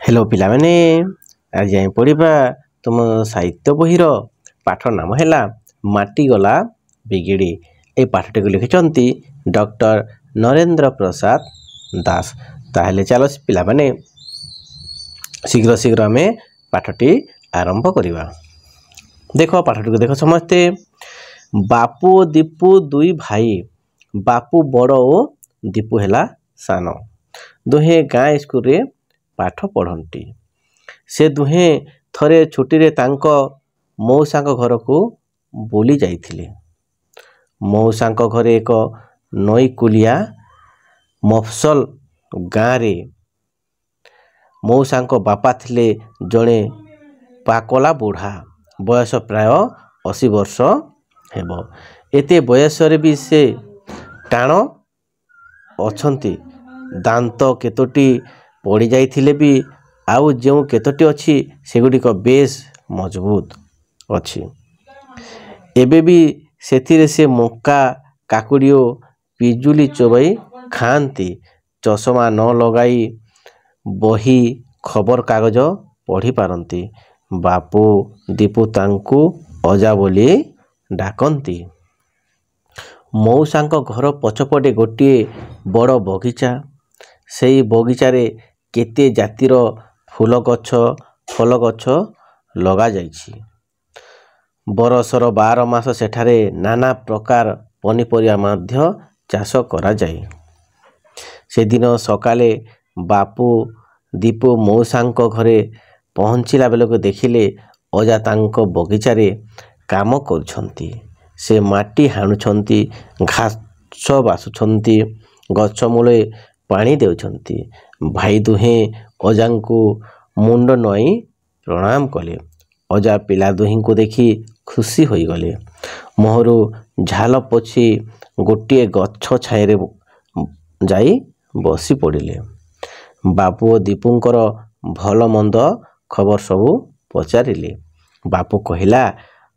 Hello पिलामाने आज जाए पढ़ा तुम साहित्य बहीर पाठ नाम है माटी गला बिगिड़ी। ए पाठटी को लिखिंट डॉक्टर नरेंद्र प्रसाद दास। ताहले चलो पिलामाने शीघ्र शीघ्र आम पाठटी आरंभ करवा। देख पाठटी को देख समस्ते। बापू और दीपू दुई भाई। बापू बड़ और दीपू है सान। दुहे गाँ स्कूल रे पाठ पढ़ती। से दुहे थरे छुट्टी रे तांको मौसा घर को बुली जाइथिले। मौसा घरे एक नई कुलिया मफसल गाँ रे मौसा बापा थिले जड़े पाकला बुढ़ा। बयस प्राय 80 वर्ष हेबो। एते बयस रे भी से टाण अछंती। दांत केतोटी पड़ी जाइथिले भी आउ जो केतोटी अच्छी सेगुड़िक बेस मजबूत अच्छी। एबे भी सेथिरे से मक्का काकुड़ियो पिजुली चोबाई खाती। चषमा न लगाई बही खबर कागज पढ़ी पारती। बापू दीपू तांकू अजा बोली डाकती। मौसा घर पछपटे गोटे बड़ बगीचा। सेई बगीचारे केते जातिर फूल गछ फल गछ लगा जाइछि। बरसर 12 मास सेठारे नाना प्रकार पनीपरिया मध्य चाष करा जाए। से दिन सकाले बापू दीपू मौसा घरे पहुँचला बेलको देखिले अजा तांको बगीचारे काम करुछंती। से माटी हाणुछंती, घास बासुछंती, गछ मूले पानी देउछंती। भाई दुहे अजांकु मुंड नई प्रणाम कले। अजा पिला दुहीं को देखी खुशी होई गले। मोहरु झाल पोछि गोटे गछ छायरे जाई बसी पड़िले। बापू और दीपूंकर भल मंद खबर सबू पचारिले। बापू कहिला,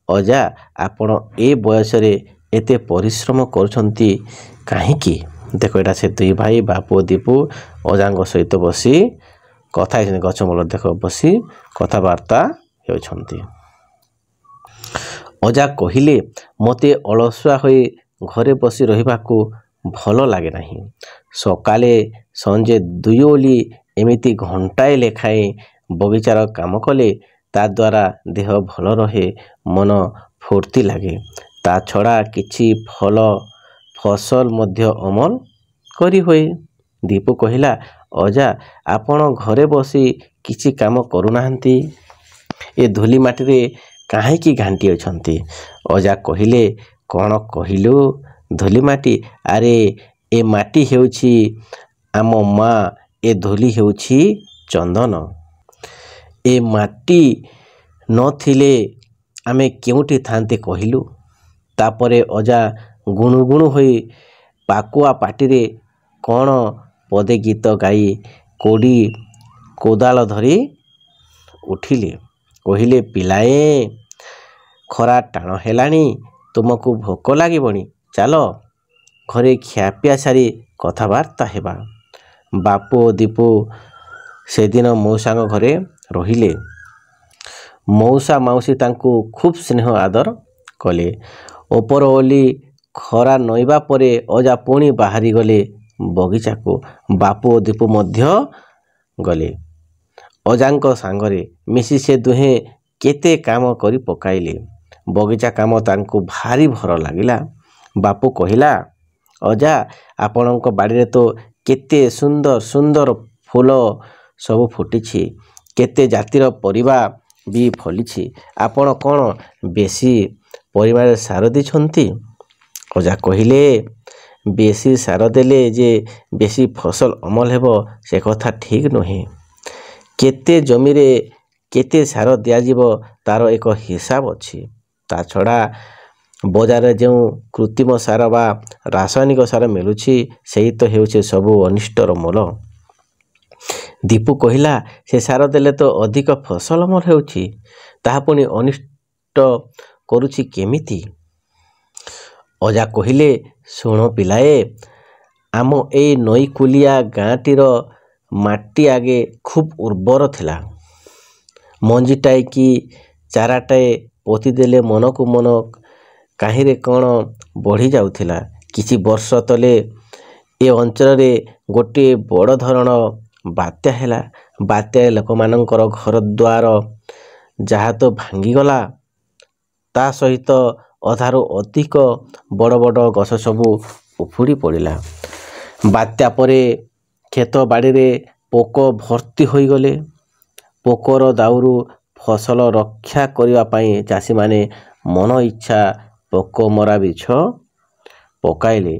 अजा आपण ए बयस रे एते परिश्रम करुछंती काहींकी? देख एटा से दुई भाई बापू दीपू अजांग सहित बसी कथा गछ मूल देख बसी कथबार्ता होउछंती। अजा कहिले, मते अलसुआ होई घरे बसी रहिबाकू भल लागे नाही। सकाले संजे दुई ओली एमिति घंटाए लेखाए बगीचार काम कले ता द्वारा देह भल रहे, मन फुर्ती लागे। ता छड़ा किछि फल फसल मध्य अमल करी होए। दीपू कहिला, अजा आपण घरे बसी किछि काम करुनाहंती? ए धूली माटी रे काहेकी घांटी अछंती? अजा कहिले, कौन कहिलु धूली माटी? अरे ए माटी हेउछि आम माँ, ए धूली हेउछि चंदन। ए माटी नथिले आमे केउठी थांते कहिलु? तापरे अजा गुणु गुणु होई पाकुआ पाटिरे कौन पदे गीत गाई कोड़ी कोदाल धरी उठिले। कहिले, पिलाए खरा टाण हेलानी, तुमको भोक लागिबनी, चलो घरे खियापिया सारी कथबार्ता हेबा। बापू और दीपू से दिन मौसा घरे रहिले। मौसा माउसी तांकू खूब स्नेह आदर कले। ओपर ओली खरा नईबा परे अजा पुणी बाहरी गले बगीचा को। बापू और दीपू मध्य गले। अजांक सांगरे मिसी से दुहे केते काम करी पकाइले। बगीचा काम तांकू भारी भर लागिला। बापू कहिला, अजा आपणक बाड़ी तो केते सुंदर सुंदर फूल सब फुटिछि, केते जातिर परिबा भी फलिछि। आपण कौन बेसी परिमाण सार दिछंती? अजा कहिले, बेसी सार देले जे बेसी फसल अमल हेबो से कथा ठीक नहे। केते जमीरे केते सार दियाजिबो तार एक हिसाब अछि। ता छड़ा बजार जो कृत्रिम सार बा रासायनिक सार मिलुछि सेही तो हेउछे सबु अनिष्टर मूल। दीपू कहिला, से सार देले तो अधिक फसल अमल हेउछि, ताहा पुणी अनिष्ट करुछि केमिति? अजा कहिले, सुनो पिलाए, आम ए नई कुलिया गाँटीर ମାଟି ଆଗେ ଖୁବ୍ ଉର୍ବର ଥିଲା। ମଞ୍ଜିଟାଏ କି ଚାରାଟାଏ ପୋତିଦେଲେ ମନକୁ ମନ କାହିଁରେ କ'ଣ ବଢ଼ି ଯାଉଥିଲା। କିଛି ବର୍ଷ ତଳେ ଏ ଅଞ୍ଚଳରେ ଗୋଟିଏ ବଡ଼ ଧରଣ ବାତ୍ୟା ହେଲା। ବାତ୍ୟାରେ ଲୋକମାନଙ୍କର ଘରଦ୍ୱାର ଯାହା ତ ଭାଙ୍ଗିଗଲା, ତା ସହିତ ଅଧାରୁ ଅଧିକ ବଡ଼ ବଡ଼ ଗଛ ସବୁ ଉପୁଡ଼ି ପଡ଼ିଲା। ବାତ୍ୟା ପରେ କ୍ଷେତ ବାଡ଼ିରେ ପୋକ ଭର୍ତ୍ତି ହୋଇଗଲେ। ପୋକର ଦାଉରୁ ଫସଲ ରକ୍ଷା କରିବା ପାଇଁ ଚାଷୀମାନେ ମନ ଇଚ୍ଛା ପୋକମରା ବିଷ ପକାଇଲେ।